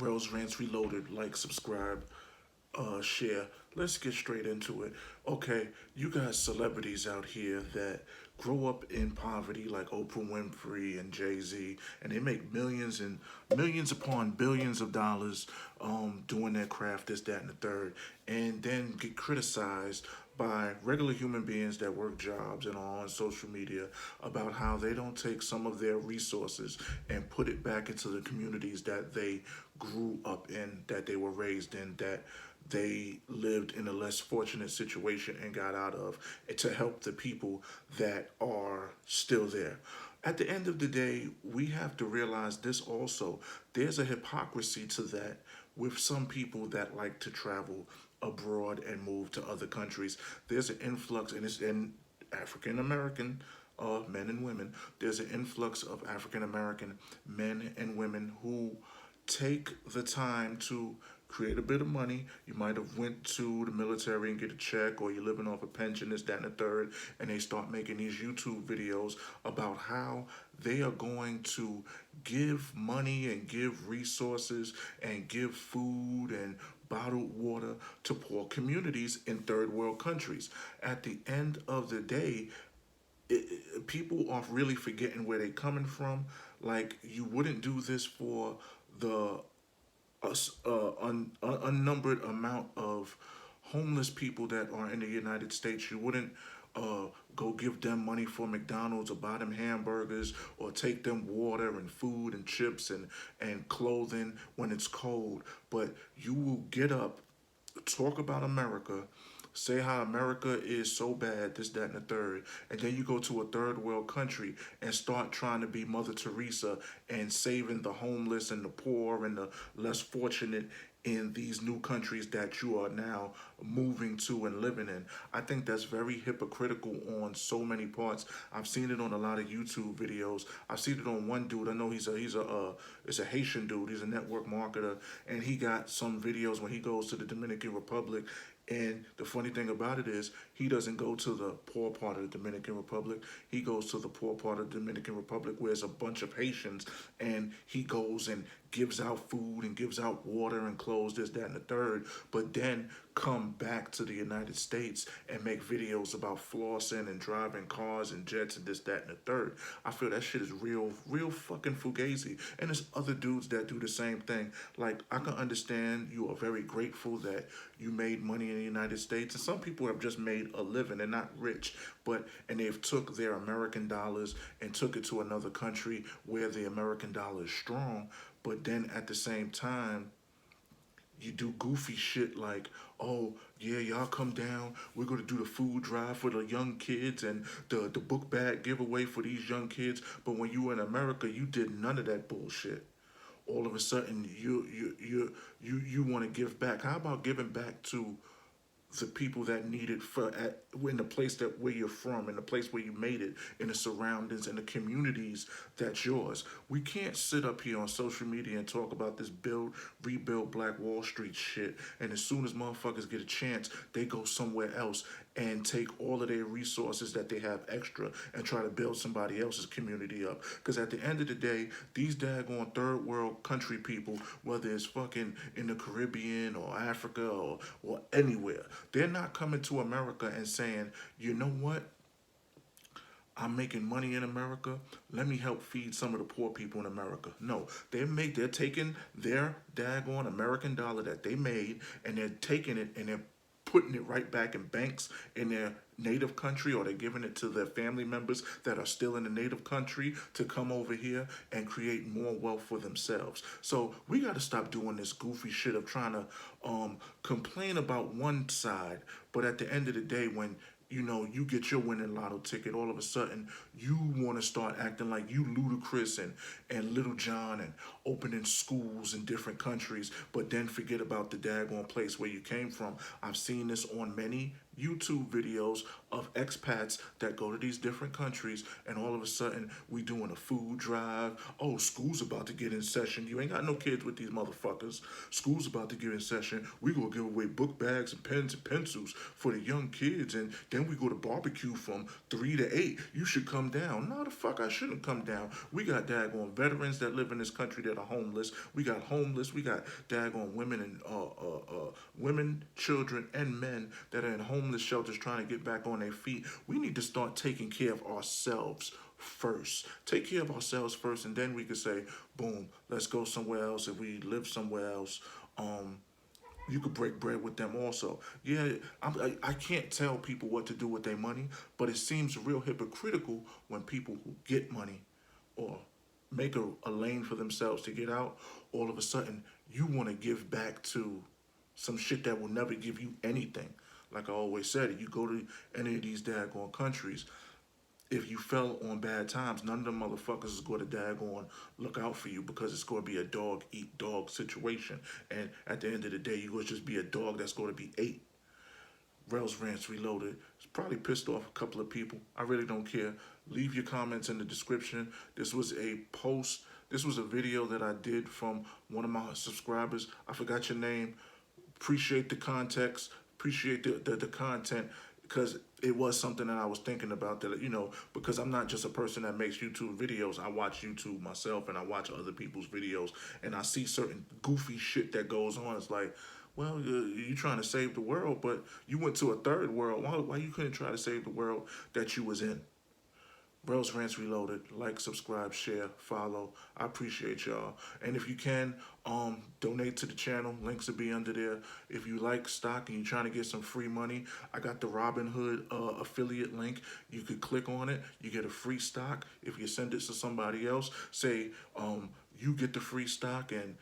Rose Rants Reloaded. Like, subscribe, share. Let's get straight into it. Okay, you got celebrities out here that grow up in poverty, like Oprah Winfrey and Jay-Z, and they make millions and millions upon billions of dollars doing their craft, this, that, and the third, and then get criticized by regular human beings that work jobs and are on social media about how they don't take some of their resources and put it back into the communities that they grew up in, that they were raised in, that they lived in a less fortunate situation and got out of, to help the people that are still there. At the end of the day, we have to realize this also. There's a hypocrisy to that with some people that like to travel abroad and move to other countries. There's an influx, and it's in African American men and women. There's an influx of African American men and women who take the time to create a bit of money. You might have went to the military and get a check, or you're living off a pension, this, that, and the third, and they start making these YouTube videos about how they are going to give money and give resources and give food and bottled water to poor communities in third world countries. At the end of the day, people are really forgetting where they're coming from. Like, you wouldn't do this for the unnumbered amount of homeless people that are in the United States. You wouldn't go give them money for McDonald's or buy them hamburgers or take them water and food and chips and clothing when it's cold. But you will get up, talk about America, say how America is so bad, this, that, and the third, and then you go to a third world country and start trying to be Mother Teresa and saving the homeless and the poor and the less fortunate in these new countries that you are now moving to and living in. I think that's very hypocritical on so many parts. I've seen it on a lot of YouTube videos. I've seen it on one dude. I know it's a Haitian dude. He's a network marketer, and he got some videos when he goes to the Dominican Republic. And the funny thing about it is, he doesn't go to the poor part of the Dominican Republic. He goes to the poor part of the Dominican Republic where there's a bunch of Haitians, and he goes and gives out food and gives out water and clothes, this, that, and the third, but then come back to the United States and make videos about flossing and driving cars and jets and this, that, and the third. I feel that shit is real fucking fugazi. And there's other dudes that do the same thing. Like, I can understand you are very grateful that you made money in the United States, and some people have just made a living. They're not rich, and they've took their American dollars and took it to another country where the American dollar is strong. But then at the same time, you do goofy shit like, oh, yeah, y'all come down, we're going to do the food drive for the young kids and the book bag giveaway for these young kids. But when you were in America, you did none of that bullshit. All of a sudden, you want to give back. How about giving back to the people that need it in the place that where you're from, in the place where you made it, in the surroundings and the communities that's yours? We can't sit up here on social media and talk about this rebuild Black Wall Street shit, and as soon as motherfuckers get a chance, they go somewhere else and take all of their resources that they have extra and try to build somebody else's community up. Because at the end of the day, these daggone third world country people, whether it's fucking in the Caribbean or Africa or anywhere, they're not coming to America and saying, you know what? I'm making money in America. Let me help feed some of the poor people in America. No, they're taking their daggone American dollar that they made, and they're taking it and they're putting it right back in banks in their native country, or they're giving it to their family members that are still in the native country to come over here and create more wealth for themselves. So we got to stop doing this goofy shit of trying to complain about one side, but at the end of the day, when you get your winning lotto ticket, all of a sudden you want to start acting like you Ludacris and Little John and opening schools in different countries, but then forget about the daggone place where you came from. I've seen this on many YouTube videos of expats that go to these different countries, and all of a sudden we doing a food drive. Oh, school's about to get in session. You ain't got no kids with these motherfuckers. School's about to get in session. We gonna give away book bags and pens and pencils for the young kids, and then we go to barbecue from 3 to 8. You should come down. No, the fuck I shouldn't come down. We got daggone veterans that live in this country that are homeless. We got homeless. We got daggone women and women, children, and men that are in homeless shelters trying to get back on their feet. We need to start taking care of ourselves first. Take care of ourselves first, and then we can say, boom, let's go somewhere else. If we live somewhere else, you could break bread with them also. Yeah, I can't tell people what to do with their money, but it seems real hypocritical when people who get money or make a lane for themselves to get out, all of a sudden you want to give back to some shit that will never give you anything. Like I always said, if you go to any of these daggone countries, if you fell on bad times, none of them motherfuckers is going to daggone look out for you, because it's going to be a dog eat dog situation. And at the end of the day, you're going to just be a dog that's going to be ate. Rails Rants Reloaded. It's probably pissed off a couple of people. I really don't care. Leave your comments in the description. This was a post. This was a video that I did from one of my subscribers. I forgot your name. Appreciate the context. Appreciate the content, because it was something that I was thinking about, that, you know, because I'm not just a person that makes YouTube videos. I watch YouTube myself, and I watch other people's videos, and I see certain goofy shit that goes on. It's like, well, you're trying to save the world, but you went to a third world. Why you couldn't try to save the world that you was in? Rails Rants Reloaded. Like, subscribe, share, follow. I appreciate y'all. And if you can, donate to the channel. Links will be under there. If you like stock and you're trying to get some free money, I got the Robinhood affiliate link. You could click on it. You get a free stock. If you send it to somebody else, say you get the free stock, and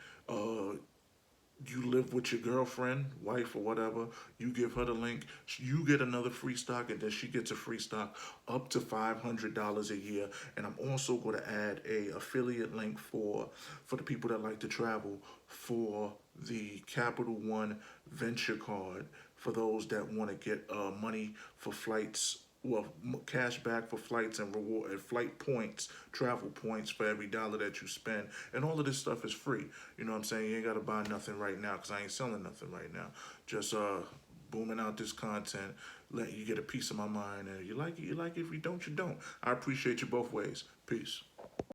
you live with your girlfriend, wife, or whatever, you give her the link, you get another free stock, and then she gets a free stock up to $500 a year. And I'm also going to add a affiliate link for the people that like to travel, for the Capital One Venture Card, for those that want to get money for flights, well, cash back for flights, and reward and flight points, travel points for every dollar that you spend. And all of this stuff is free. You know what I'm saying? You ain't got to buy nothing right now, because I ain't selling nothing right now. Just booming out this content, let you get a piece of my mind. And you like it, you like it. If you don't, you don't. I appreciate you both ways. Peace.